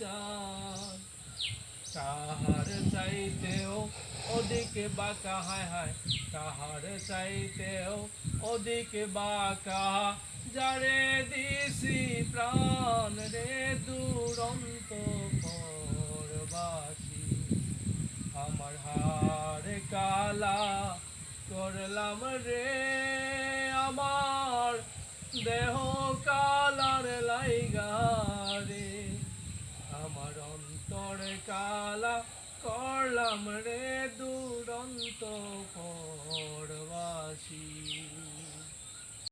চাঁদ তাহার চাইতেও ওদিকে বাঁকা হায় হায় তাহার চাইতেও ওদিকে বাঁকা যারে দিছি প্রাণ রে দুরন্ত পরবাসী আমার হারে কালা করলাম রে আমার দেহ কালার লাইগা রে আমার অন্তর কালা করলাম রে দুরন্ত